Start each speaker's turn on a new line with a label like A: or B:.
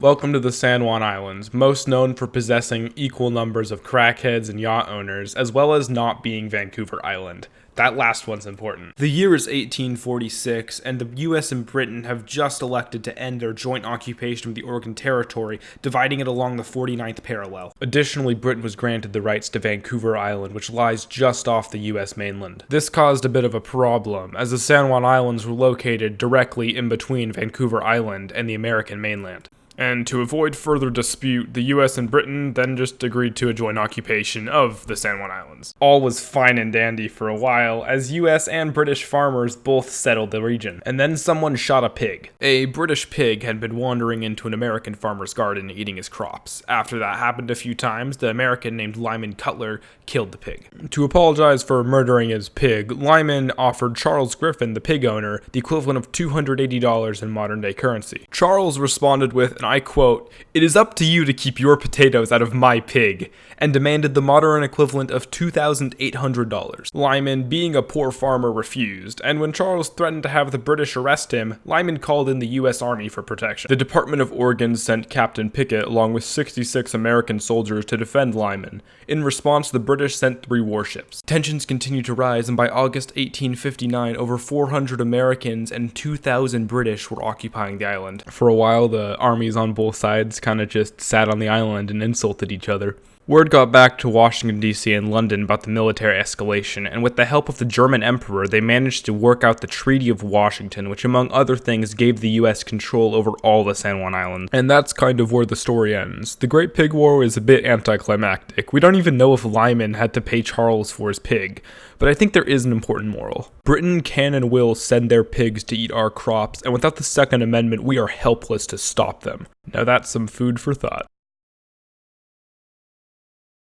A: Welcome to the San Juan Islands, most known for possessing equal numbers of crackheads and yacht owners, as well as not being Vancouver Island. That last one's important. The year is 1846, and the US and Britain have just elected to end their joint occupation of the Oregon Territory, dividing it along the 49th parallel. Additionally, Britain was granted the rights to Vancouver Island, which lies just off the US mainland. This caused a bit of a problem, as the San Juan Islands were located directly in between Vancouver Island and the American mainland. And to avoid further dispute, the US and Britain then just agreed to a joint occupation of the San Juan Islands. All was fine and dandy for a while, as US and British farmers both settled the region. And then someone shot a pig. A British pig had been wandering into an American farmer's garden eating his crops. After that happened a few times, the American named Lyman Cutler killed the pig. To apologize for murdering his pig, Lyman offered Charles Griffin, the pig owner, the equivalent of $280 in modern day currency. Charles responded with, and I quote, "It is up to you to keep your potatoes out of my pig," and demanded the modern equivalent of $2,800. Lyman, being a poor farmer, refused, and when Charles threatened to have the British arrest him, Lyman called in the US Army for protection. The Department of Oregon sent Captain Pickett along with 66 American soldiers to defend Lyman. In response, the British sent 3 warships. Tensions continued to rise, and by August 1859, over 400 Americans and 2,000 British were occupying the island. For a while, the armies on both sides kind of just sat on the island and insulted each other. Word got back to Washington, D.C. and London about the military escalation, and with the help of the German Emperor, they managed to work out the Treaty of Washington, which among other things gave the U.S. control over all the San Juan Islands. And that's kind of where the story ends. The Great Pig War is a bit anticlimactic. We don't even know if Lyman had to pay Charles for his pig, but I think there is an important moral. Britain can and will send their pigs to eat our crops, and without the Second Amendment, we are helpless to stop them. Now that's some food for thought.